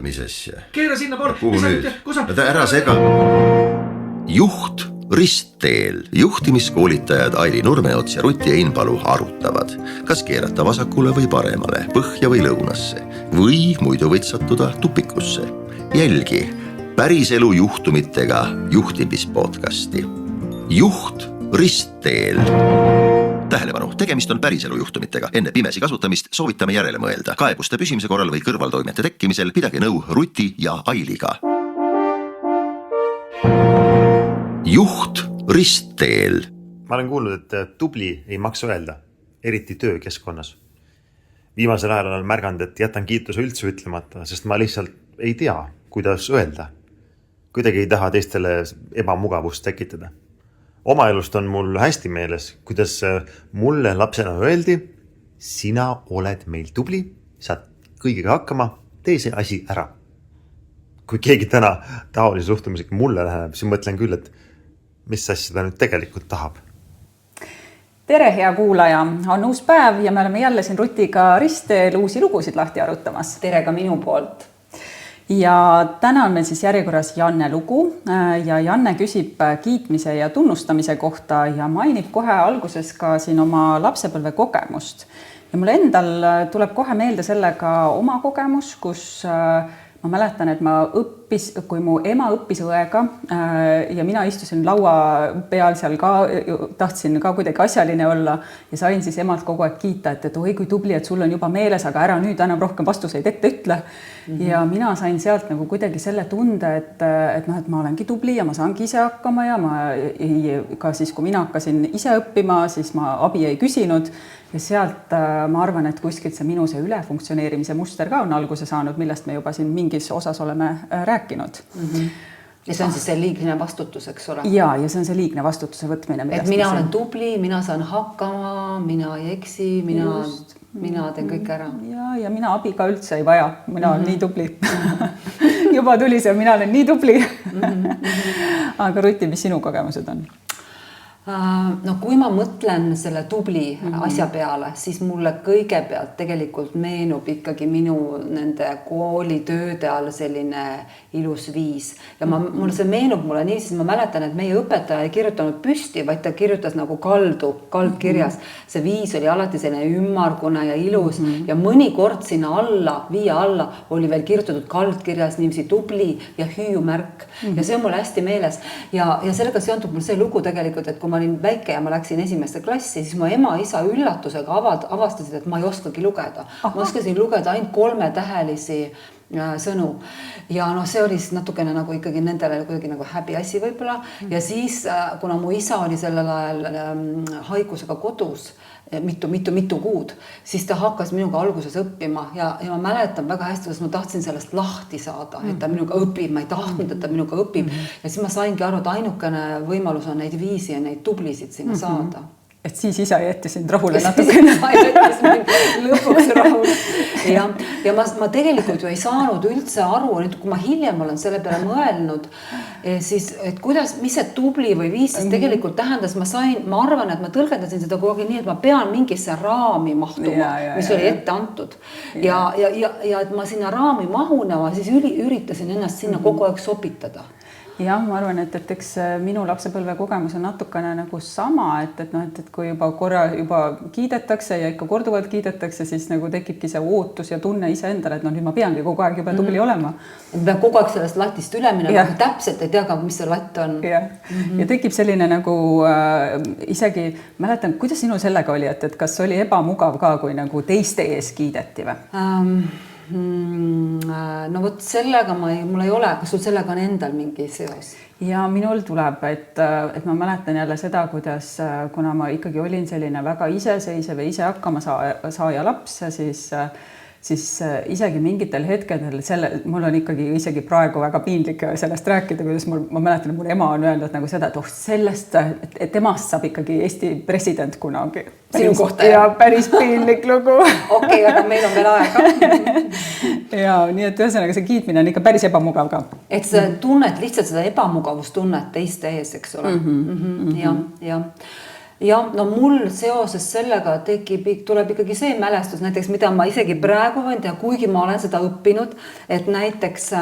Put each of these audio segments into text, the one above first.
Mis asja? Keera sinna poole. Kuhu nüüd? Ära sega. Juht ristteel. Juhtimiskoolitajad Aili Nurmeots ja Ruti Einpalu arutavad, kas keerata vasakule või paremale, põhja või lõunasse või muidu võid sattuda tupikusse. Jälgi päriselu juhtumitega juhtimispodcasti. Juht ristteel. Tähelepanu, tegemist on päriselu juhtumitega. Enne pimesi kasutamist soovitame järele mõelda. Kaebuste püsimise korral või kõrvaltoimete tekkimisel pidage nõu Ruti ja Ailiga. Juht ristteel. Ma olen kuulnud, et tubli ei maksa öelda, eriti töökeskkonnas. Viimasel ajal olen märganud, et jätan kiituse üldse ütlemata, sest ma lihtsalt ei tea, kuidas öelda. Kuidagi ei taha teistele ebamugavust tekitada. Oma elust on mul hästi meeles, kuidas mulle lapsena öeldi, sina oled meil tubli, saad kõigiga hakkama, tee see asi ära. Kui keegi täna taolise suhtumisega mulle läheb, siis mõtlen küll, et mis asja ta nüüd tegelikult tahab. Tere, hea kuulaja! On uus päev ja me oleme jälle siin Rutiga ristteel uusi lugusid lahti arutamas. Tere ka minu poolt. Ja täna on meil siis järjekorras Janne lugu ja Janne küsib kiitmise ja tunnustamise kohta ja mainib kohe alguses ka siin oma lapsepõlve kogemust. Ja mulle endal tuleb kohe meelde sellega oma kogemus, kus ma mäletan, et kui mu ema õppis õega ja mina istusin laua peal seal ka, tahtsin ka kuidagi asjaline olla ja sain siis emalt kogu aeg kiita, et oi kui tubli, et sul on juba meeles, aga ära nüüd enam rohkem vastuseid ette ütle. Ja mina sain sealt nagu kuidagi selle tunde, et ma olengi tubli ja ma saangi ise hakkama ja ka siis, kui mina hakkasin ise õppima, siis ma abi ei küsinud. Ja sealt ma arvan, et kuskilt see minu see ülefunktsioneerimise muster ka on alguse saanud, millest me juba siin mingis osas oleme rääkinud. Ja see on siis see liigne vastutus, eks ole? Ja see on see liigne vastutuse võtmine. Et mina olen tubli, mina saan hakkama, mina ei eksi, mina teen kõik ära. Ja mina abi ka üldse ei vaja, mina olen nii tubli. Juba tuli see, mina olen nii tubli. Aga Ruti, mis sinu kogemused on? No kui ma mõtlen selle tubli asja peale, siis mulle kõigepealt tegelikult meenub ikkagi minu nende koolitööde all selline ilus viis. Ja mulle see meenub mulle nii, siis ma mäletan, et meie õpetaja ei kirjutanud püsti, vaid ta kirjutas nagu kaldkirjas. See viis oli alati selline ümmargune ja ilus ja mõnikord sinna alla, viia alla oli veel kirjutatud kaldkirjas niimsi tubli ja hüüumärk. Ja see on mulle hästi meeles. Ja sellega seondub mul see lugu tegelikult, et kui ma olin väike ja ma läksin esimeste klassi, siis mu ema ja isa üllatusega avastasid, et ma ei oskagi lugeda. Ma oskasin lugeda ainult 3-tähelisi sõnu. Ja see oli natukene nagu ikkagi nendele kuidagi nagu häbi asi võibolla. Ja siis, kuna mu isa oli sellel ajal haigusega kodus, mitu kuud, siis ta hakkas minuga alguses õppima ja ma mäletan väga hästi, kuidas ma tahtsin sellest lahti saada, et ta minuga õpib, ma ei tahtnud, et ta minuga õpib ja siis ma saingi aru, et ainukene võimalus on neid viisi ja neid tublisid sinna saada. Et siis isa jätti sind rahule natukene. Lõpuks rahule. Ja ma tegelikult ju ei saanud üldse aru, nüüd kui ma hiljem olen selle peale mõelnud, siis et mis see tubli või viis siis tegelikult tähendas, ma arvan, et ma tõlgendasin seda kogu aeg nii, et ma pean mingisse raami mahtuma, mis oli ette antud. Ja et ma sinna raami mahun ja ma siis üritasin ennast sinna kogu aeg sobitada. Jah, ma arvan, et eks minu lapsepõlve kogemus on natukene nagu sama, et kui juba kiidetakse ja ikka korduvalt kiidetakse, siis nagu tekibki see ootus ja tunne ise endale, et nüüd ma peangi kogu aeg juba tubli olema. Et peab kogu aeg sellest latist üle minema, täpselt ei tea ka, mis see latt on. Ja tekib selline nagu isegi, mäletan, kuidas sinu sellega oli, et kas oli ebamugav ka, kui nagu teiste ees kiideti või? No võt sellega mul ei ole, kas sul sellega on endal mingi seos? Ja minul tuleb, et ma mäletan jälle seda, kuidas, kuna ma ikkagi olin selline väga iseseisev ja ise hakkama saaja laps, siis isegi mingitel hetkedel mul on ikkagi isegi praegu väga piinlik sellest rääkida, kuidas ma mäletan, et mul ema on öelnud nagu seda, et sellest, et temast saab ikkagi Eesti president kunagi. Sinu kohta, ja päris piinlik lugu. Okei, aga meil on veel aega. Ja nii, et ühesõnaga see kiitmine on ikka päris ebamugav ka. Et sa tunned lihtsalt seda ebamugavustunnet teiste ees, eks ole. Ja. ja no mul seoses sellega tuleb ikkagi see mälestus näiteks, mida ma isegi praegu võin teha, kuigi ma olen seda õppinud, et näiteks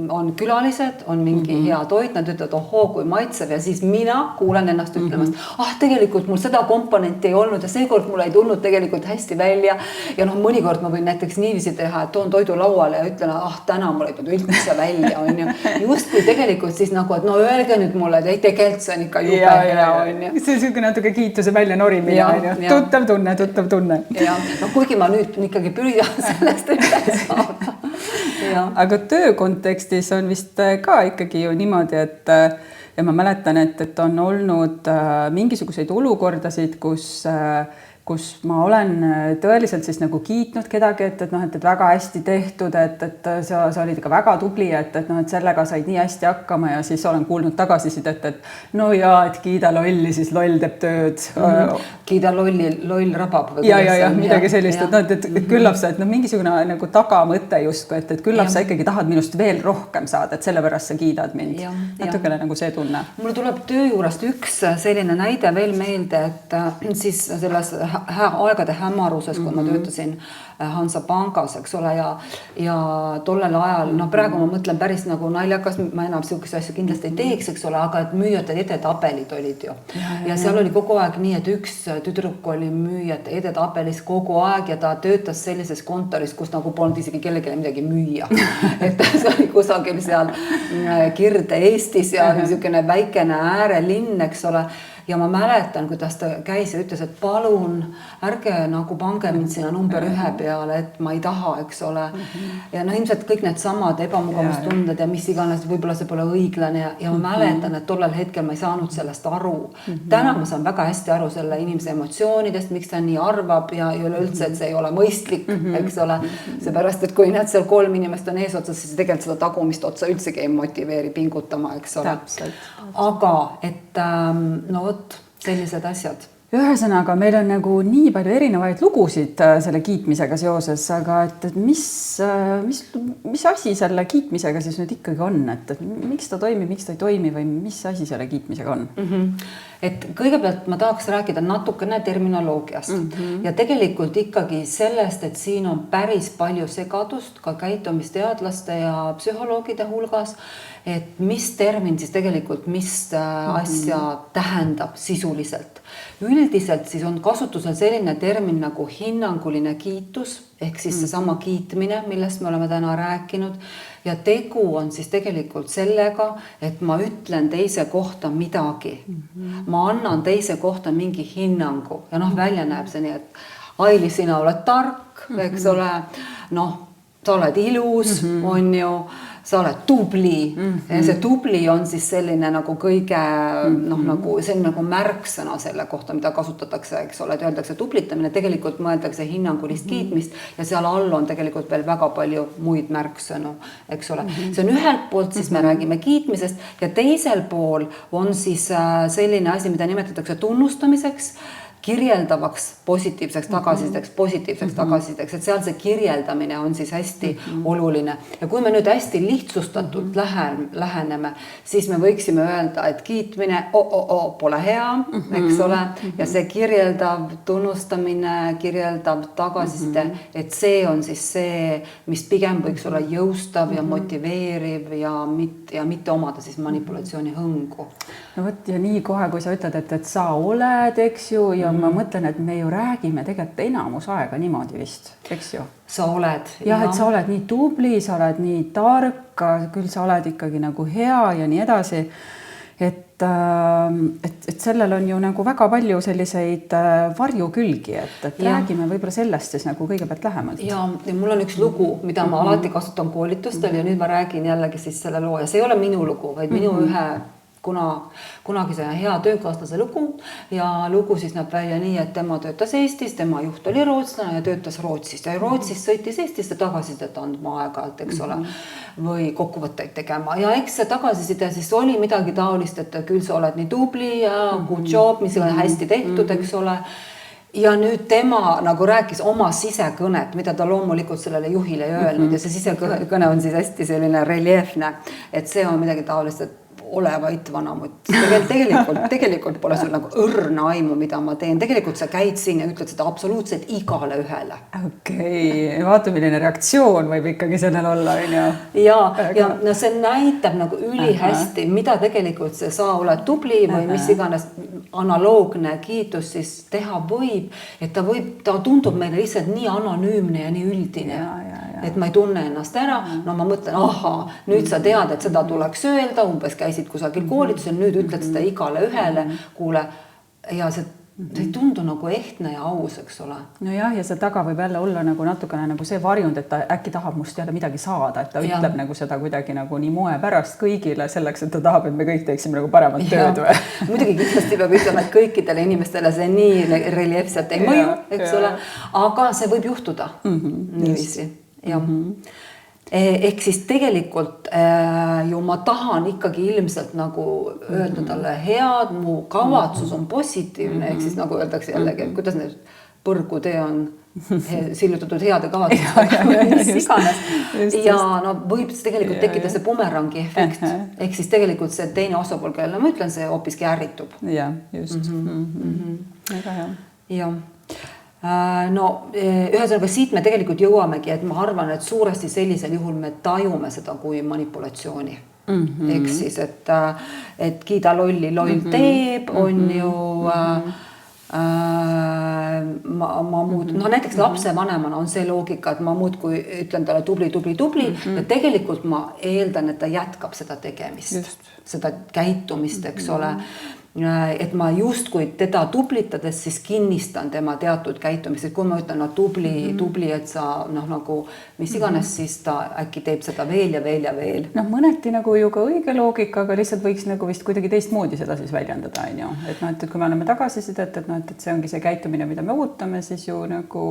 on külalised, on mingi hea toit, nad ütlevad, ohoo, kui maitsev ja siis mina kuulen ennast ütlemast, tegelikult mul seda komponenti ei olnud ja seekord mul ei tulnud tegelikult hästi välja ja mõnikord ma võin näiteks niiviisi teha, et toon toidu lauale ja ütlen, täna mul ei tulnud üldse välja, on ju. Just kui tegelikult siis nagu, et öelge nüüd mulle, et ei, tegelikult see on ikka jube hea, on ju. See on natuke kiituse välja norimine, on ju. Tuttav tunne. Ja, kuigi ma nüüd ikkagi püüan sellest üle saada. Aga töö kontekstis on vist ka ikkagi ju niimoodi, et ja ma mäletan, et on olnud mingisuguseid olukordasid, kus ma olen tõeliselt siis nagu kiitnud kedagi, et väga hästi tehtud, et sa olid ikka väga tubli, et sellega said nii hästi hakkama ja siis olen kuulnud tagasisidet, et no jaa, et kiida lolli, siis loll teeb tööd. Kiida loll rabab. Ja, midagi sellist, et küllap sa, et mingisugune nagu tagamõte justkui, et küllap sa ikkagi tahad minust veel rohkem saada, et sellepärast sa kiidad mind. Natukene nagu see tunne. Mul tuleb töö juurest üks selline näide veel meelde, et siis selles aegade hämaruses, kui ma töötasin Hansapangas, eks ole, ja tollel ajal, praegu ma mõtlen päris nagu naljakas, ma enam sellise asju kindlasti ei teeks, eks ole, aga et müüjate edetabelid olid ju. Ja seal oli kogu aeg nii, et üks tüdruk oli müüjate edetabelis kogu aeg ja ta töötas sellises kontoris, kus nagu polnud isegi kellelegi midagi müüa. Et see oli kusagil seal Kirde-Eestis ja niisugune väikene äärelinn, eks ole. Ja ma mäletan, kuidas ta käis ja ütles, et palun, ärge nagu pange mind sinna number 1 peale, et ma ei taha, eks ole. Ja ilmselt kõik need samad ebamugavustunded ja mis iganes, võib-olla see pole õiglane ja ma mäletan, et tollel hetkel ma ei saanud sellest aru. Täna ma saan väga hästi aru selle inimese emotsioonidest, miks ta nii arvab ja üleüldse, et see ei ole mõistlik, eks ole. Seepärast, et kui need seal 3 inimest on eesotsas, siis tegelikult seda tagumist otsa üldsegi ei motiveeri pingutama, eks ole. Aga, et sellised asjad. Ühesõnaga, meil on nagu nii palju erinevaid lugusid selle kiitmisega seoses, aga et mis asi selle kiitmisega siis nüüd ikkagi on, et miks ta toimib, miks ta ei toimi või mis asi selle kiitmisega on? Et kõigepealt ma tahaks rääkida natukene terminoloogiast ja tegelikult ikkagi sellest, et siin on päris palju segadust ka käitumisteadlaste ja psühholoogide hulgas, et mis termin siis tegelikult, mis asja tähendab sisuliselt. Üldiselt siis on kasutusel selline termin nagu hinnanguline kiitus, ehk siis seesama kiitmine, millest me oleme täna rääkinud. Ja tegu on siis tegelikult sellega, et ma ütlen teise kohta midagi. Ma annan teise kohta mingi hinnangu ja välja näeb see nii, et Aili, sina oled tark, eks ole, sa oled ilus, on ju, sa oled tubli. Ja see tubli on siis selline nagu kõige, nagu see on nagu märksõna selle kohta, mida kasutatakse, eks ole, et öeldakse tublitamine, tegelikult mõeldakse hinnangulist kiitmist ja seal all on tegelikult veel väga palju muid märksõnu, eks ole. See on ühelt poolt, siis me räägime kiitmisest ja teisel pool on siis selline asi, mida nimetatakse tunnustamiseks, kirjeldavaks positiivseks tagasisideks, et seal see kirjeldamine on siis hästi oluline. Ja kui me nüüd hästi lihtsustatult läheneme, siis me võiksime öelda, et kiitmine pole hea, eks ole, ja see kirjeldav tunnustamine, kirjeldav tagasiside, et see on siis see, mis pigem võiks olla jõustav ja motiveeriv ja mitte omada siis manipulatsiooni hõngu. No võt, ja nii kohe, kui sa ütled, et sa oled, eks ju, ja ma mõtlen, et me ju räägime tegelikult enamus aega niimoodi vist, eks ju? Sa oled. Jah, et sa oled nii tubli, sa oled nii tark, küll sa oled ikkagi nagu hea ja nii edasi. Et sellel on ju nagu väga palju selliseid varjukülgi, et räägime võib-olla sellest siis nagu kõigepealt lähemalt. Ja mul on üks lugu, mida ma alati kasutan koolitustel ja nüüd ma räägin jällegi siis selle loo ja see ei ole minu lugu, vaid minu ühe kunagi see hea töökaaslase lugu ja lugu siis näeb välja nii, et tema töötas Eestis, tema juht oli rootslane ja töötas Rootsist ja Rootsis sõitis Eestisse tagasisidet andma aeg-ajalt, eks ole, või kokkuvõtteid tegema ja eks see tagasiside siis oli midagi taolist, et küll sa oled nii tubli ja good job, mis on hästi tehtud, eks ole. Ja nüüd tema nagu rääkis oma sisekõnet, mida ta loomulikult sellele juhile ei öelnud ja see sisekõne on siis hästi selline reljeefne, et see on midagi taolist, et olevait vanamutt. Tegelikult pole sul nagu õrna aimu, mida ma teen. Tegelikult sa käid siin ja ütled seda absoluutselt igale ühele. Okei, vaata, milline reaktsioon võib ikkagi sellel olla, on ju? Ja no see näitab nagu ülihästi, mida tegelikult sa oled tubli või mis iganes analoogne kiitus siis teha võib, et ta tundub meile lihtsalt nii anonüümne ja nii üldine, et ma ei tunne ennast ära. No ma mõtlen, nüüd sa tead, et seda tuleks öelda, umbes käisid kusagil koolitusel, nüüd ütled seda igale ühele, kuule, ja see ei tundu nagu ehtne ja aus, eks ole. No jah, ja see taga võib jälle olla nagu natukene nagu see varjund, et ta äkki tahab must jälle midagi saada, et ta ütleb nagu seda kuidagi nagu nii moe pärast kõigile selleks, et ta tahab, et me kõik teeksime nagu paremat tööd või? Muidugi kindlasti peab ütlema, et kõikidele inimestele see nii reljeefselt ei mõju, eks ole, aga see võib juhtuda niiviisi. Ehk siis tegelikult ju ma tahan ikkagi ilmselt nagu öelda talle head, mu kavatsus on positiivne, ehk siis nagu öeldakse jällegi, et kuidas need põrgutee on sillutatud heade kavatsustega, mis iganes. Ja no võib tegelikult tekkida see bumerangi efekt, ehk siis tegelikult see teine osapool, kellele ma ütlen, see hoopiski ärritub. Ja, just. Väga hea. Ja. No ühesõnaga siit me tegelikult jõuamegi, et ma arvan, et suuresti sellisel juhul me tajume seda kui manipulatsiooni. Ehk siis, et kiida lolli loll teeb, on ju näiteks lapsevanemana on see loogika, et ma muudkui ütlen talle tubli ja tegelikult ma eeldan, et ta jätkab seda tegemist, seda käitumist, eks ole. Et ma justkui teda tublitades siis kinnistan tema teatud käitumist, et kui ma ütlen tubli, et sa nagu mis iganes, siis ta äkki teeb seda veel ja veel ja veel. Mõneti nagu ju ka õige loogika, aga lihtsalt võiks nagu vist kuidagi teistmoodi seda siis väljendada, on ju. Et kui me oleme tagasisidet, et see ongi see käitumine, mida me ootame, siis ju nagu...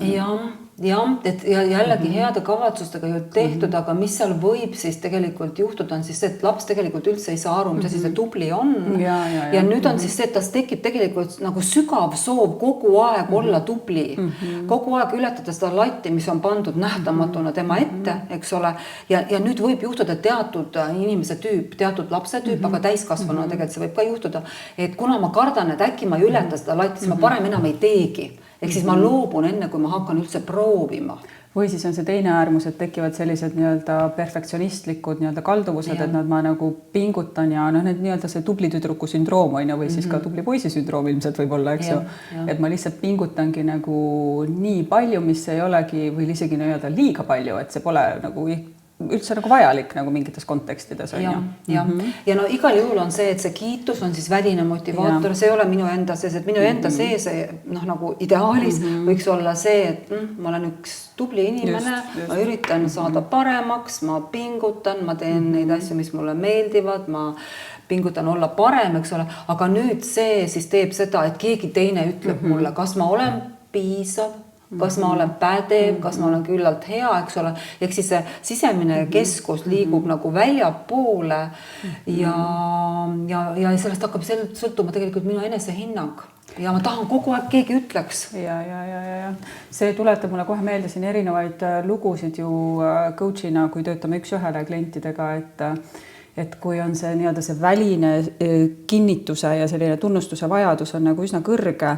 Et jällegi heade kavatsustega ju tehtud, aga mis seal võib siis tegelikult juhtuda on siis see, et laps tegelikult üldse ei saa aru, mis see tubli on. Ja nüüd on siis see, et tas tekib tegelikult nagu sügav soov kogu aeg olla tubli. Kogu aeg ületada seda latti, mis on pandud nähtamatuna tema ette, eks ole. Ja nüüd võib juhtuda teatud inimese tüüp, teatud lapse tüüp, aga täiskasvanu tegelikult see võib ka juhtuda. Et kuna ma kardan, et äkki ma ei ületa seda latti, siis ma parem enam ei teegi. Ehk siis ma loobun enne, kui ma hakkan üldse proovima. Või siis on see teine äärmus, et tekivad sellised perfektsionistlikud kalduvused, et ma nagu pingutan ja need see tubli tüdruku sündroom on, või siis ka tubli poisi sündroom ilmselt võib olla, eks ju. Et ma lihtsalt pingutangi nagu nii palju, mis ei olegi, või isegi liiga palju, et see pole nagu üldse nagu vajalik nagu mingites kontekstides. Ja no igal juhul on see, et see kiitus on siis väline motivaator, see ei ole minu enda sees, et minu enda sees nagu ideaalis võiks olla see, et ma olen üks tubli inimene, ma üritan saada paremaks, ma pingutan, ma teen neid asju, mis mulle meeldivad, ma pingutan olla parem, eks ole, aga nüüd see siis teeb seda, et keegi teine ütleb mulle, kas ma olen piisav, kas ma olen pädev, kas ma olen küllalt hea, eks ole. Ehk siis see sisemine keskus liigub nagu väljapoole ja sellest hakkab sõltuma tegelikult minu enesehinnang. Ja ma tahan kogu aeg keegi ütleks. Ja. See tuletab mulle kohe meelde siin erinevaid lugusid ju coachina, kui töötame üks-ühele klientidega, et kui on see see väline kinnituse ja selline tunnustuse vajadus on nagu üsna kõrge,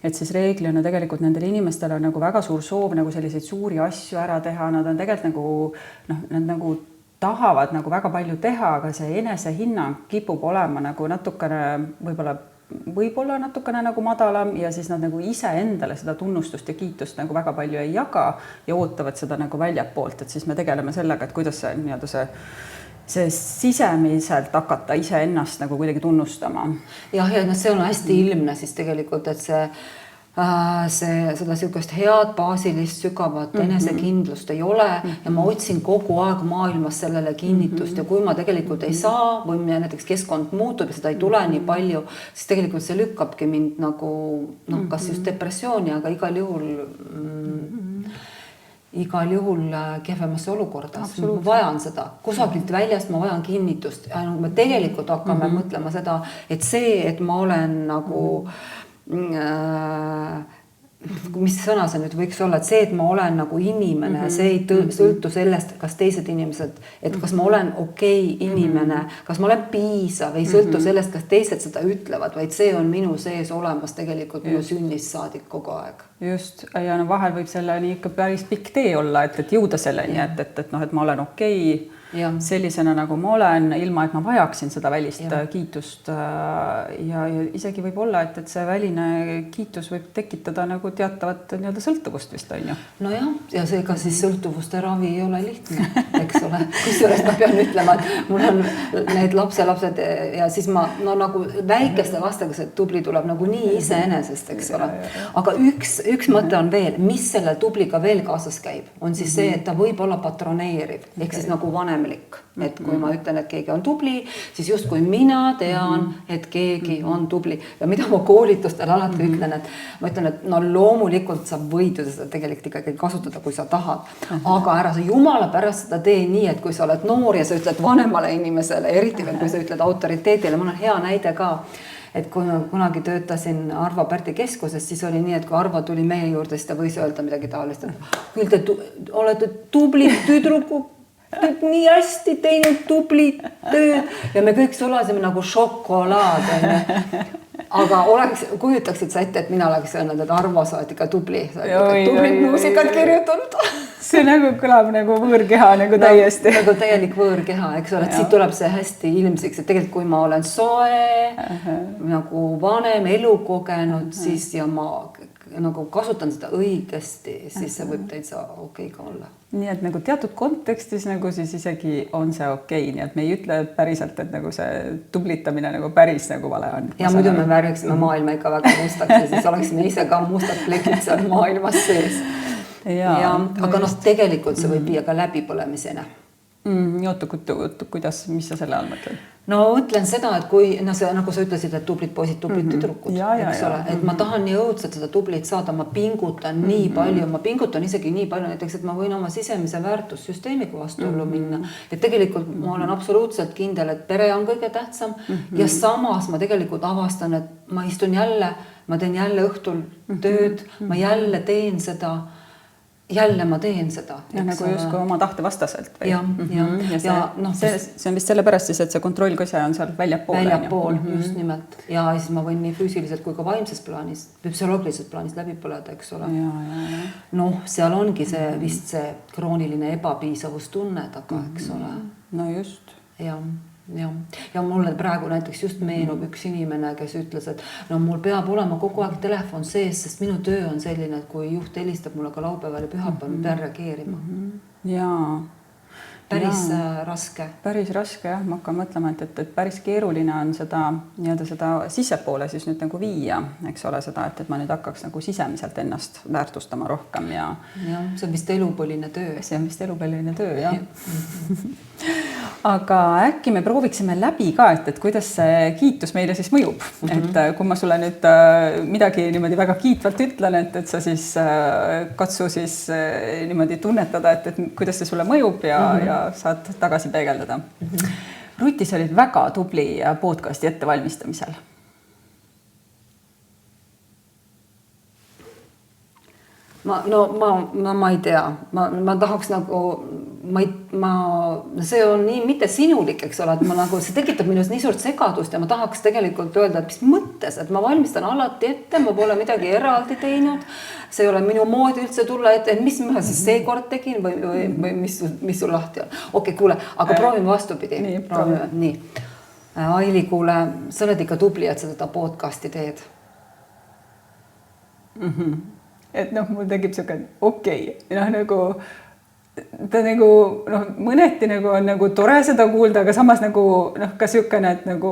et siis reeglina tegelikult nendel inimestel on nagu väga suur soov nagu selliseid suuri asju ära teha, nad on tegelikult nad nagu tahavad nagu väga palju teha, aga see enesehinnang kipub olema nagu natukene võib-olla natukene nagu madalam ja siis nad nagu ise endale seda tunnustust ja kiitust nagu väga palju ei jaga ja ootavad seda nagu väljapoolt, et siis me tegeleme sellega, et kuidas see sisemiselt hakata ise ennast nagu kuidagi tunnustama. Ja see on hästi ilmne siis tegelikult, et seda sihukest head baasilist sügavat enesekindlust ei ole ja ma otsin kogu aeg maailmas sellele kinnitust ja kui ma tegelikult ei saa või näiteks keskkond muutub ja seda ei tule nii palju, siis tegelikult see lükkabki mind nagu kas just depressiooni, aga igal juhul kehvemasse olukorda. Ma vajan seda. Kusagilt väljast ma vajan kinnitust. Ja me tegelikult hakkame mõtlema seda, et see, et ma olen nagu mis sõna see nüüd võiks olla, et see, et ma olen nagu inimene, see ei sõltu sellest, kas teised inimesed, et kas ma olen okei inimene, kas ma olen piisav, ei sõltu sellest, kas teised seda ütlevad, vaid see on minu sees olemas tegelikult minu sünnist saadik kogu aeg. Just, ja no vahel võib selleni ikka päris pikk tee olla, et jõuda selleni, et ma olen okei sellisena, nagu ma olen, ilma et ma vajaksin seda välist kiitust ja isegi võib olla, et see väline kiitus võib tekitada nagu teatavat nii-öelda sõltuvust vist on ju. Nojah, ja seega siis sõltuvuste ravi ei ole lihtne, eks ole. Kusjuures ma pean ütlema, et mul on need lapselapsed ja siis ma nagu väikeste lastega see tubli tuleb nagu nii iseenesest, eks ole. Aga üks mõte on veel, mis selle tubliga veel kaasas käib, on siis see, et ta võib olla patroneeriv, ehk siis nagu vanemlik. Et kui ma ütlen, et keegi on tubli, siis just kui mina tean, et keegi on tubli. Ja mida ma koolitustel alati ütlen, et ma ütlen, et no loomulikult sa võid ju seda tegelikult ikkagi kasutada, kui sa tahad. Aga ära sa jumala pärast seda tee nii, et kui sa oled noor ja sa ütled vanemale inimesele, eriti veel kui sa ütled autoriteedile, mul on hea näide ka, et kui ma kunagi töötasin Arvo Pärdi keskuses, siis oli nii, et kui Arvo tuli meie juurde, siis ta võis öelda midagi taolist, et küll te olete tubli tüdruku, nii hästi teinud tublit tööd ja me kõik sulasime nagu šokolaad. Aga kujutaksid sa ette, et mina oleks öelnud, et Arvo sa oled ikka tubli, sa oled tublit muusikat kirjutanud. See nagu kõlab nagu võõrkeha nagu täiesti. Nagu täielik võõrkeha, eks ole, et siit tuleb see hästi ilmsiks, et tegelikult kui ma olen soe, nagu vanem elu kogenud, siis ja ma nagu kasutan seda õigesti, siis see võib täitsa okei ka olla. Nii et nagu teatud kontekstis nagu siis isegi on see okei, nii et me ei ütle päriselt, et nagu see tublitamine nagu päris nagu vale on. Ja muidu me värviksime maailma ikka väga mustaks ja siis oleksime ise ka mustad plekid seal maailmas sees. Aga noh, tegelikult see võib viia ka läbipõlemisena. Kuidas, mis sa selle all mõtled? No ütlen seda, et kui see, nagu sa ütlesid, et tublid poisid, tublid tüdrukud, eks ole, et ma tahan nii õudselt seda tublit saada, ma pingutan nii palju, ma pingutan isegi nii palju näiteks, et ma võin oma sisemise väärtussüsteemiga vastuollu minna. Et tegelikult ma olen absoluutselt kindel, et pere on kõige tähtsam ja samas ma tegelikult avastan, et ma istun jälle, ma teen jälle õhtul tööd, ma jälle teen seda. Jälle ma teen seda. Ja nagu justkui oma tahte vastaselt. Ja see on vist sellepärast siis, et see kontrollkõse on seal väljapool. Just nimelt. Ja siis ma võin nii füüsiliselt kui ka vaimses plaanis, psühholoogilises plaanis läbi põleda, eks ole. Noh, seal ongi see vist see krooniline ebapiisavustunne taga, eks ole. No just. Ja mulle praegu näiteks just meenub üks inimene, kes ütles, et no mul peab olema kogu aeg telefon sees, sest minu töö on selline, et kui juht helistab mulle ka laupäeval ja pühapäeval, pean reageerima. Päris raske. Päris raske, jah. Ma hakkan mõtlema, et päris keeruline on seda sissepoole siis nüüd nagu viia, eks ole seda, et ma nüüd hakkaks nagu sisemiselt ennast väärtustama rohkem ja see on vist elupõline töö. See on vist elupõline töö, jah. Aga äkki me prooviksime läbi ka, et kuidas see kiitus meile siis mõjub. Et kui ma sulle nüüd midagi niimoodi väga kiitvalt ütlen, et sa siis katsu siis niimoodi tunnetada, et kuidas see sulle mõjub ja saad tagasi peegeldada. Ruti, sa olid väga tubli podcasti ettevalmistamisel. Ma ei tea, ma tahaks nagu, see on nii mitte sinulik, eks ole, et ma nagu, see tekitab minus nii suurt segadust ja ma tahaks tegelikult öelda, et mis mõttes, et ma valmistan alati ette, ma pole midagi eraldi teinud, see ei ole minu moodi üldse tulla ette, et mis ma siis seekord tegin või mis sul lahti on. Okei, kuule, aga proovime vastupidi. Nii. Aili, kuule, sa oled ikka tubli, et sa seda podcasti teed. Et noh, mul tekib selline okei. Nagu ta nagu mõneti nagu on nagu tore seda kuulda, aga samas nagu ka selline, et nagu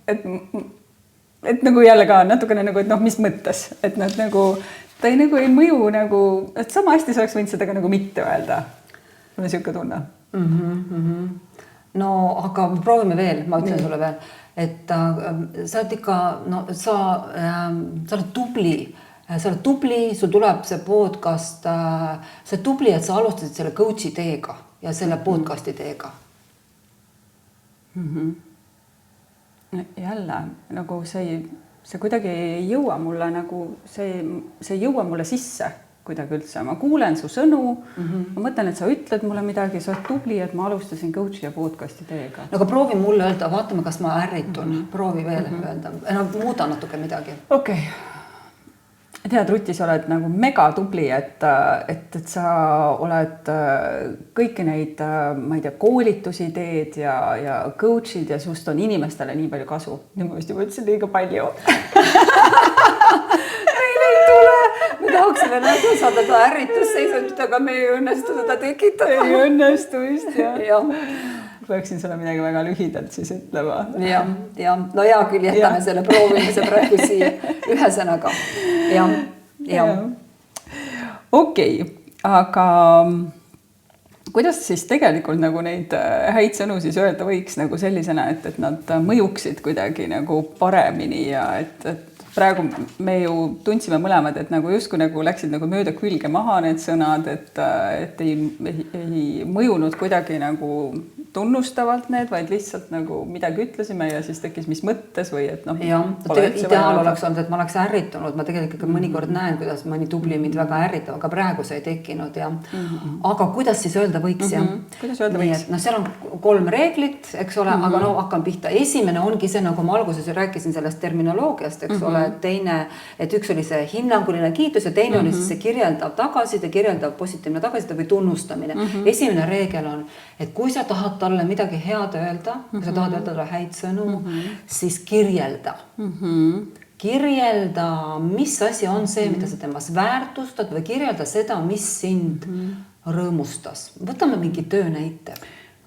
et nagu jälle ka natukene nagu, et mis mõttes, et nad nagu ta ei mõju nagu, et sama hästi sa oleks võinud seda ka nagu mitte öelda. Mul on selline tunne. No, aga proovime veel, ma ütlen sulle veel, et sa oled ikka, sa oled tubli. Sa oled tubli, sul tuleb see podcast, sa oled tubli, et sa alustasid selle coachi teega ja selle podcasti teega. Jälle, nagu see see kuidagi ei jõua mulle nagu, see ei jõua mulle sisse kuidagi üldse. Ma kuulen su sõnu, ma mõtlen, et sa ütled mulle midagi, sa oled tubli, et ma alustasin coach'i ja podcasti teega. No aga proovi mulle öelda, vaatame, kas ma ärritun. Proovi veel öelda. Muuda natuke midagi. Okei. Tead, Ruti, sa oled nagu mega tubli, et sa oled kõiki neid, ma ei tea, koolitusi teed ja coach'id ja sust on inimestele nii palju kasu. Nüüd ma vist juba ütlesin liiga palju. Meil ei tule. Me tahaksime näida saada ta ärritusseisundit, aga me ei õnnestu seda tekitada. Ei õnnestu vist, jah. Jah. Peaksin sulle midagi väga lühidalt siis ütlema. Ja. No hea küll, jätame selle proovimise praegu siia ühe sõnaga. Ja. Okei, aga kuidas siis tegelikult nagu neid häid sõnu siis öelda võiks nagu sellisena, et nad mõjuksid kuidagi nagu paremini ja et praegu me ju tundsime mõlemad, et nagu justkui nagu läksid nagu mööda külge maha need sõnad, et ei mõjunud kuidagi nagu tunnustavalt need, vaid lihtsalt nagu midagi ütlesime ja siis tekkis mis mõttes või et noh. Jah, ideaal oleks olnud, et ma oleks ärritunud. Ma tegelikult mõnikord näen, kuidas mõni tubli mind väga ärritab, aga praegu see ei tekkinud. Ja. Aga kuidas siis öelda võiks? Kuidas öelda võiks? No seal on 3 reeglit, eks ole, aga no hakkan pihta. Esimene ongi see, nagu ma alguses rääkisin sellest terminoloogiast, eks ole, teine, et üks oli see hinnanguline kiitus ja teine oli siis see kirjeldav tagasiside, kirjeldav positiivne tagasiside või tunnustamine. Esimene reegel on, et kui sa tahad talle midagi head öelda, kui sa tahad öelda talle häid sõnu, siis kirjelda. Kirjelda, mis asi on see, mida sa temas väärtustad või kirjelda seda, mis sind rõõmustas. Võtame mingi töö näite.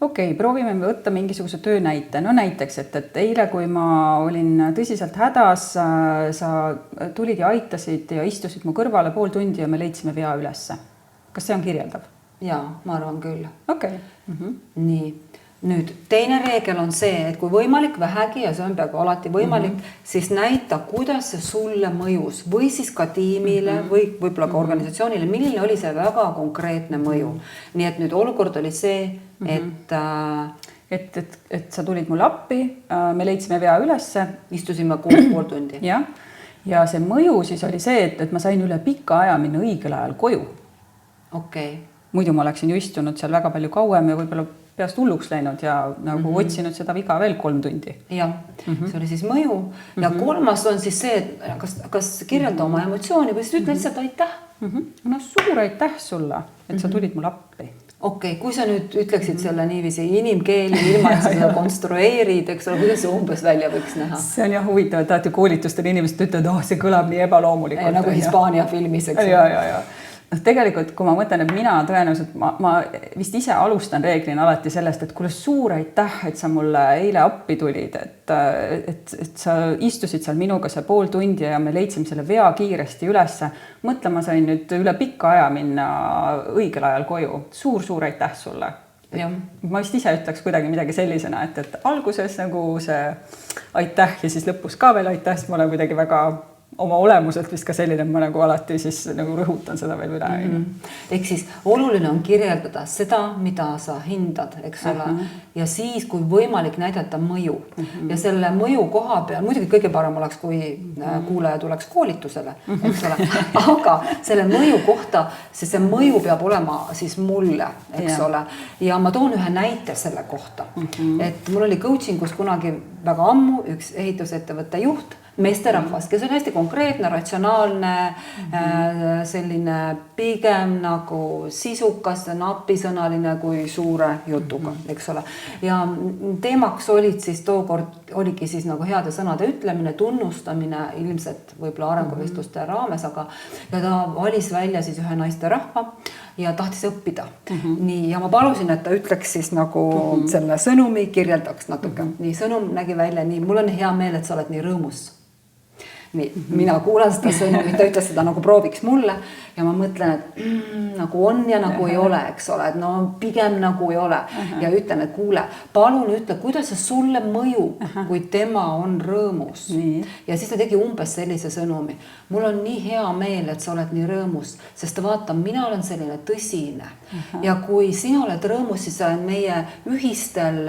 Okei, proovime võtta mingisuguse töö näite. No näiteks, et eile, kui ma olin tõsiselt hädas, sa tulid ja aitasid ja istusid mu kõrvale pool tundi ja me leidsime vea ülesse. Kas see on kirjeldav? Jaa, ma arvan küll. Okei. Nii. Nüüd, teine reegel on see, et kui võimalik vähegi, ja see on peaaegu alati võimalik, siis näita, kuidas see sulle mõjus või siis ka tiimile või võib-olla ka organisatsioonile, milline oli see väga konkreetne mõju. Nii et nüüd olukord oli see, et sa tulid mulle appi, me leidsime vea ülesse. Istusime koos pool tundi. Ja see mõju siis oli see, et ma sain üle pika aja minna õigel ajal koju. Okei. Muidu ma oleksin ju istunud seal väga palju kauem ja võib-olla peast hulluks läinud ja nagu otsinud seda viga veel 3 tundi. Jah, see oli siis mõju. Ja kolmas on siis see, et kas kirjelda oma emotsiooni või siis ütle lihtsalt aitäh. No suur aitäh sulle, et sa tulid mul appi. Okei, kui sa nüüd ütleksid selle niiviisi inimkeeli ilma, et sa seda konstrueerid, eks ole, kuidas see umbes välja võiks näha? See on jah huvitav, et alati koolitustel inimesed ütlevad, see kõlab nii ebaloomulikult. Nagu Hispaania filmis, eks ole. Ja. Tegelikult, kui ma mõtlen, et mina tõenäoliselt, ma vist ise alustan reeglina alati sellest, et kuule suur aitäh, et sa mulle eile appi tulid, et sa istusid seal minuga see pool tundi ja me leidsime selle vea kiiresti ülesse. Mõtle, ma sain nüüd üle pikka aja minna õigel ajal koju. Suur aitäh sulle. Ma vist ise ütleks kuidagi midagi sellisena, et alguses nagu see aitäh ja siis lõpus ka veel aitäh, sest ma olen kuidagi väga oma olemuselt vist ka selline, ma nagu alati siis nagu rõhutan seda veel üle. Ehk siis oluline on kirjeldada seda, mida sa hindad, eks ole. Ja siis, kui võimalik näidata mõju. Ja selle mõju koha peal, muidugi kõige parem oleks, kui kuulaja tuleks koolitusele, eks ole. Aga selle mõju kohta, sest see mõju peab olema siis mulle, eks ole. Ja ma toon ühe näite selle kohta. Et mul oli coachingus kunagi väga ammu üks ehitusettevõtte juht, meesterahvas, kes on hästi konkreetne, ratsionaalne, selline pigem nagu sisukas, napisõnaline kui suure jutuga, eks ole. Ja teemaks olid siis tookord, oligi siis nagu heade sõnade ütlemine, tunnustamine ilmselt võib-olla arenguvestluste raames, aga ja ta valis välja siis ühe naisterahva ja tahtis õppida. Nii, ja ma palusin, et ta ütleks siis nagu selle sõnumi, kirjeldaks natuke. Nii, sõnum nägi välja nii, mul on hea meel, et sa oled nii rõõmus. Nii, mina kuulan seda sõnumit, ta ütles seda nagu prooviks mulle ja ma mõtlen, et nagu on ja nagu ei ole, eks ole, et no pigem nagu ei ole. Ja ütlen, et kuule, palun ütle, kuidas see sulle mõjub, kui tema on rõõmus. Ja siis ta tegi umbes sellise sõnumi. Mul on nii hea meel, et sa oled nii rõõmus, sest vaata, mina olen selline tõsine. Ja kui sina oled rõõmus, siis sa meie ühistel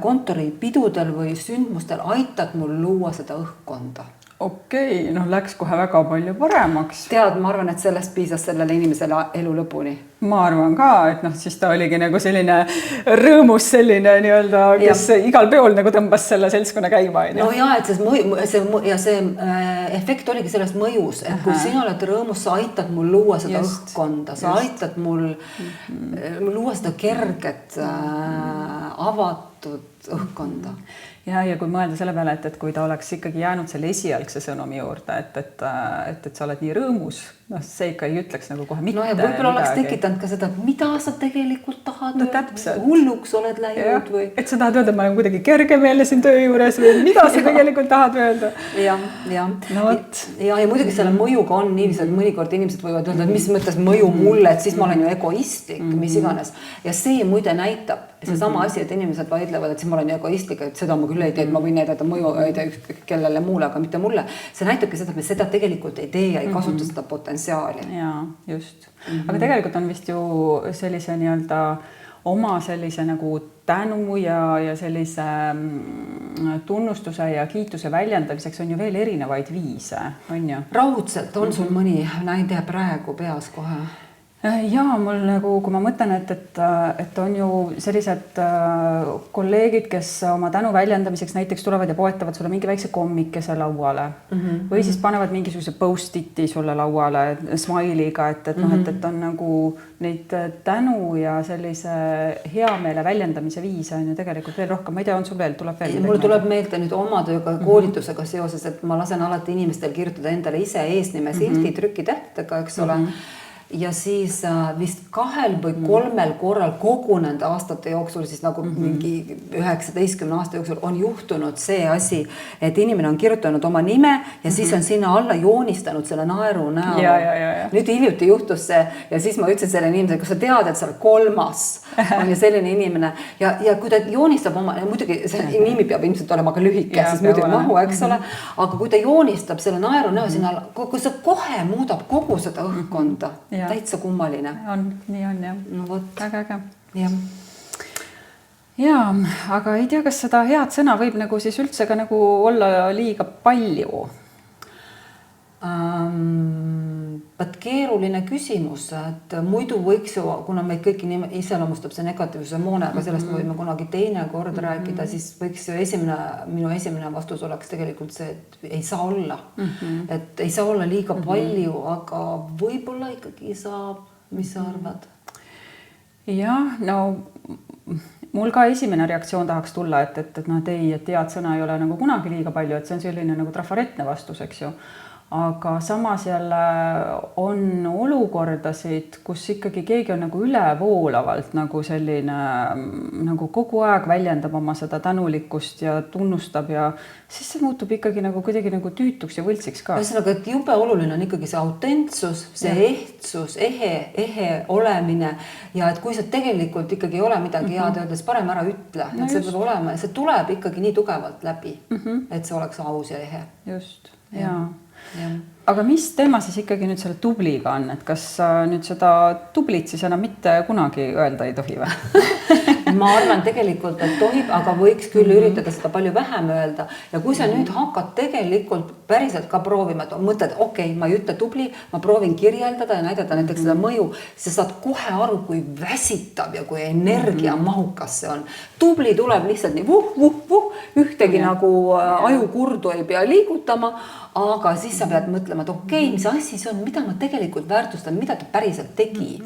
kontoripidudel või sündmustel aitad mul luua seda õhkkonda. Okei, noh, läks kohe väga palju paremaks. Tead, ma arvan, et sellest piisas sellele inimesele elu lõpuni. Ma arvan ka, et noh, siis ta oligi nagu selline rõõmus selline nii-öelda, kes igal peol nagu tõmbas selle seltskonna käima. No ja, et see efekt oligi sellest mõjus, et kui sina oled rõõmus, sa aitad mul luua seda õhkkonda, sa aitad mul luua seda kerget, avatud õhkkonda. Ja kui mõelda selle peale, et kui ta oleks ikkagi jäänud selle esialgse sõnumi juurde, et sa oled nii rõõmus, noh, see ikka ei ütleks nagu kohe mitte. No ja võib-olla oleks tekitanud ka seda, mida sa tegelikult tahad täpselt. Hulluks oled läinud või? Et sa tahad öelda, et ma olen kuidagi kergemeelne siin töö juures või mida sa tegelikult tahad öelda? Ja. No võt. Ja muidugi selle mõjuga on niiviisi, et mõnikord inimesed võivad öelda, et mis mõttes mõju mulle, et siis ma olen ju egoistlik, mis iganes. Ja see muide näitab, see sama asi, et inimesed vaidlevad, et siis ma olen egoistlik, et seda ma küll ei tee, et ma võin näidata mõju kellele muule, aga mitte mulle. See näitabki seda, et me seda tegelikult ei tee ja ei kasuta seda potentsiaali. Jaa, just. Aga tegelikult on vist ju sellise nii-öelda oma sellise nagu tänu ja sellise tunnustuse ja kiituse väljendamiseks on ju veel erinevaid viise, on ju? Raudselt on sul mõni näide praegu peas kohe? Jaa, mul nagu, kui ma mõtlen, et on ju sellised kolleegid, kes oma tänu väljendamiseks näiteks tulevad ja poetavad sulle mingi väikse kommikese lauale või siis panevad mingisuguse post-iti sulle lauale smile'iga, et on nagu neid tänu ja sellise heameele väljendamise viise on ju tegelikult veel rohkem. Ma ei tea, on sul veel, tuleb veel? Mul tuleb meelde nüüd oma tööga koolitusega seoses, et ma lasen alati inimestel kirjutada endale ise eesnime sildi trükitähtedega, eks ole. Ja siis vist 2 või 3 korral kogu nende aastate jooksul, siis nagu mingi 19 aasta jooksul on juhtunud see asi, et inimene on kirjutanud oma nime ja siis on sinna alla joonistanud selle naeru näo. Nüüd hiljuti juhtus see ja siis ma ütlesin selle inimesele, kui sa tead, et sa oled 3. on ju selline inimene ja kui ta joonistab oma, muidugi see nimi peab ilmselt olema ka lühike, siis muidugi mahu, eks ole, aga kui ta joonistab selle naeru näo sinna alla, kui see kohe muudab kogu seda õhkkonda, täitsa kummaline. Nii on, jah. No võt. Väga äge. Jah. Jaa, aga ei tea, kas seda head sõna võib nagu siis üldse ka nagu olla liiga palju? Keeruline küsimus, et muidu võiks ju, kuna meid kõiki iseloomustab see negatiivsuse moone, aga sellest me võime kunagi teine kord rääkida, siis võiks ju minu esimene vastus oleks tegelikult see, et ei saa olla. Et ei saa olla liiga palju, aga võib-olla ikkagi saab, mis sa arvad? Jah, no mul ka esimene reaktsioon tahaks tulla, et head sõna ei ole nagu kunagi liiga palju, et see on selline nagu trafaretne vastus, eks ju. Aga samas jälle on olukordasid, kus ikkagi keegi on nagu ülevoolavalt nagu selline nagu kogu aeg väljendab oma seda tänulikkust ja tunnustab ja siis see muutub ikkagi nagu kuidagi nagu tüütuks ja võltsiks ka. Ühesõnaga, et jube oluline on ikkagi see autentsus, see ehtsus, ehe olemine ja et kui sa tegelikult ikkagi ei ole midagi head öeldes, parem ära ütle, et see peab olema ja see tuleb ikkagi nii tugevalt läbi, et see oleks aus ja ehe. Just, jaa. Aga mis teema siis ikkagi nüüd selle tubliga on, et kas nüüd seda tublit siis enam mitte kunagi öelda ei tohi või? Ma arvan tegelikult, et tohib, aga võiks küll üritada seda palju vähem öelda ja kui sa nüüd hakkad tegelikult päriselt ka proovima, et mõtled, okei, ma ei ütle tubli, ma proovin kirjeldada ja näidata näiteks seda mõju, siis saad kohe aru, kui väsitab ja kui energiamahukas see on. Tubli tuleb lihtsalt nii ühtegi nagu ajukurdu ei pea liigutama, aga siis sa pead mõtlema, et okei, mis asi see on, mida ma tegelikult väärtustan, mida ta päriselt tegi.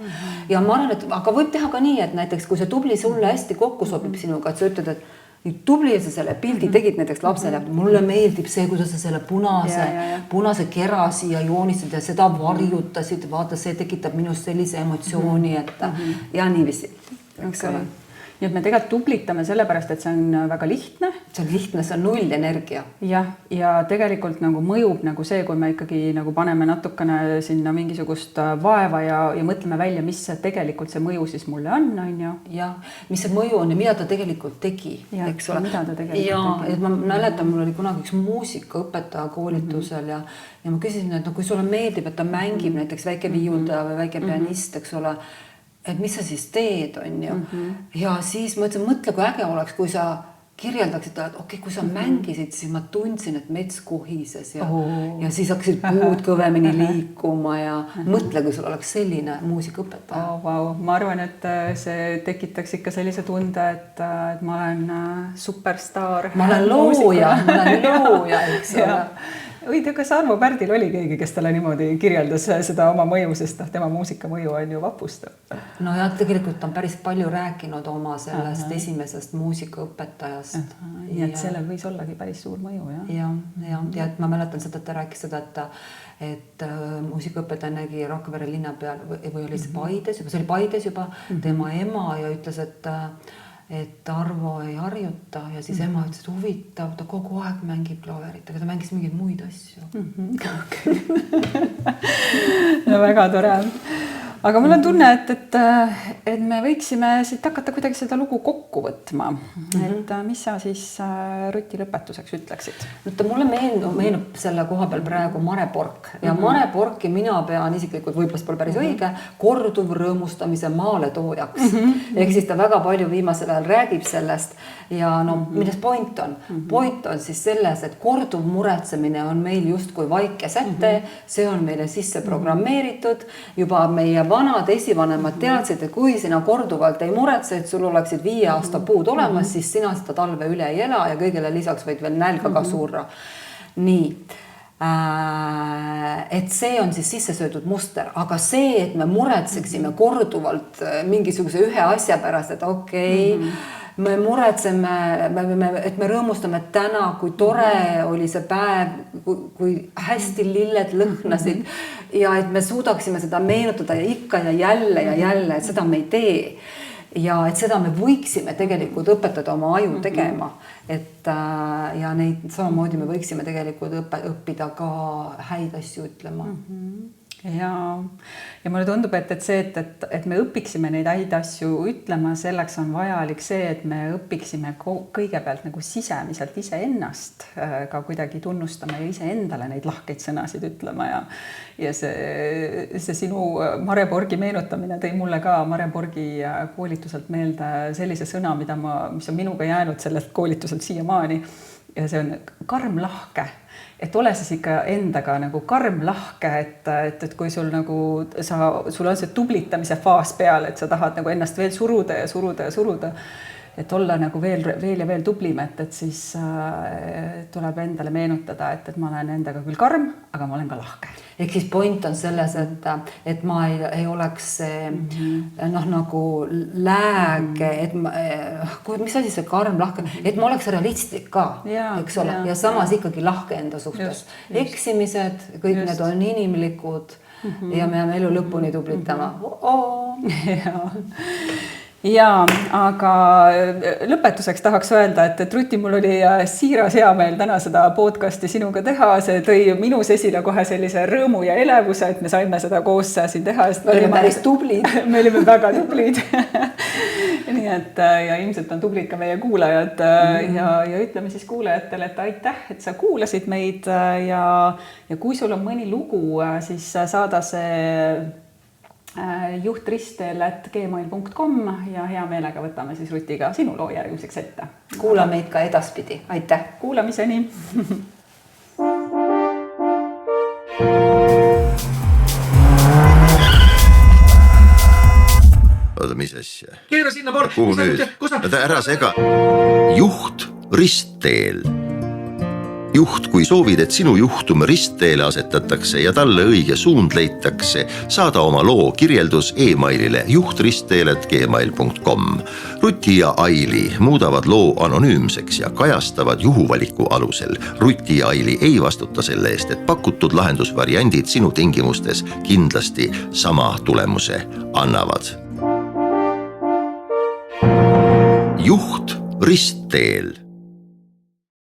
Ja ma arvan, et aga võib teha ka nii, et näiteks kui see tubli sulle hästi kokku sobib sinuga, et sa ütled, et tubli ja sa selle pildi tegid näiteks lapsele, mulle meeldib see, kuidas sa selle punase kera siia joonistad ja seda varjutasid, vaata, see tekitab minust sellise emotsiooni, et ja niiviisi. Okay. Nii et me tegelikult tublitame sellepärast, et see on väga lihtne. See on lihtne, see on null energia. Ja tegelikult nagu mõjub nagu see, kui me ikkagi nagu paneme natukene sinna mingisugust vaeva ja mõtleme välja, mis see tegelikult see mõju siis mulle on ju. Ja, mis see mõju on ja mida ta tegelikult tegi. Eks ole? Mida ta tegelikult tegi. Et ma mäletan, mul oli kunagi üks muusikaõpetaja koolitusel ja ma küsisin, et kui sulle meeldib, et ta mängib näiteks väike viiuldaja või väike pianist, eks ole, et mis sa siis teed, on ju. Ja siis mõtlesin, mõtle, kui äge oleks, kui sa kirjeldaksid, et okei, kui sa mängisid, siis ma tundsin, et mets kuhises ja siis hakkasid puud kõvemini liikuma ja mõtle, kui sul oleks selline muusikaõpetaja. Wow. Ma arvan, et see tekitaks ikka sellise tunde, et ma olen superstaar. Ma olen looja, eks ole. Või tea, kas Arvo Pärdil oli keegi, kes talle niimoodi kirjeldas seda oma mõju, sest tema muusika mõju on ju vapustav. No ja tegelikult ta on päris palju rääkinud oma sellest esimesest muusikaõpetajast. Nii et sellel võis ollagi päris suur mõju, jah? Ja et ma mäletan seda, et ta rääkis seda, et muusikaõpetaja nägi Rakvere linna peal või oli see Paides juba, see oli Paides juba tema ema ja ütles, et Arvo ei harjuta ja siis ema ütles, et huvitav, ta kogu aeg mängib klaverit, aga ta mängis mingeid muid asju. No väga tore. Aga mul on tunne, et me võiksime siit hakata kuidagi seda lugu kokku võtma. Et mis sa siis Ruti lõpetuseks ütleksid? Mulle meenub selle koha peal praegu Marepork ja Mareporki mina pean isiklikult, võib-olla pole päris õige, korduv rõõmustamise maaletoojaks. Ehk siis ta väga palju viimasel ajal räägib sellest ja milles point on? Point on siis selles, et korduv muretsemine on meil justkui vaike säte, see on meile sisse programmeeritud, juba meie vanad esivanemad teadsid, et kui sina korduvalt ei muretse, et sul oleksid 5 aasta puud olemas, siis sina seda talve üle ei ela ja kõigele lisaks võid veel nälga ka surra. Nii, et see on siis sisse söödud muster, aga see, et me muretseksime korduvalt mingisuguse ühe asja pärast, et okei, me muretseme, et me rõõmustame täna, kui tore oli see päev, kui hästi lilled lõhnasid ja et me suudaksime seda meenutada ja ikka ja jälle, et seda me ei tee. Ja et seda me võiksime tegelikult õpetada oma aju tegema. Ja neid samamoodi me võiksime tegelikult õppida ka häid asju ütlema. Ja mulle tundub, et see, et me õpiksime neid häid asju ütlema, selleks on vajalik see, et me õpiksime kõigepealt nagu sisemiselt iseennast ka kuidagi tunnustama ja iseendale neid lahkeid sõnasid ütlema ja see sinu Mareporgi meenutamine tõi mulle ka Mareporgi koolituselt meelde sellise sõna, mis on minuga jäänud sellelt koolituselt siiamaani ja see on karmlahke. Et ole siis ikka endaga nagu karmlahke, et kui sul nagu sul on see tublitamise faas peal, et sa tahad nagu ennast veel suruda ja suruda, et olla nagu veel ja veel tublim, et siis tuleb endale meenutada, et ma olen endaga küll karm, aga ma olen ka lahke. Ehk siis point on selles, et ma ei oleks nagu lääge, mis asi see karm lahke, et ma oleks realistlik ka, eks ole, ja samas ikkagi lahke enda suhtes. Eksimised, kõik need on inimlikud ja me jääme elu lõpuni tublitama. Ja, aga lõpetuseks tahaks öelda, et Ruti, mul oli siiras hea meel täna seda podcasti sinuga teha, see tõi minus esile kohe sellise rõõmu ja elevuse, et me saime seda koos siin teha. Me olime päris tublid. Me olime väga tublid. Nii et ja ilmselt on tublid ka meie kuulajad ja ütleme siis kuulajatele, et aitäh, et sa kuulasid meid ja kui sul on mõni lugu, siis saada see juhtristeel@gmail.com ja hea meelega võtame siis Rutiga sinu loo järgmiseks ette. Kuula meid ka edaspidi. Aitäh! Kuulamiseni! Oota, mis asja? Keera sinna poole! Kuhu nüüd? Ära sega! Juht ristteel. Juht, kui soovid, et sinu juhtum ristteele asetatakse ja talle õige suund leitakse, saada oma loo kirjeldus e-mailile juhtristeel@gmail.com. Ruti ja Aili muudavad loo anonüümseks ja kajastavad juhuvaliku alusel. Ruti ja Aili ei vastuta selle eest, et pakutud lahendusvariandid sinu tingimustes kindlasti sama tulemuse annavad. Juht ristteel.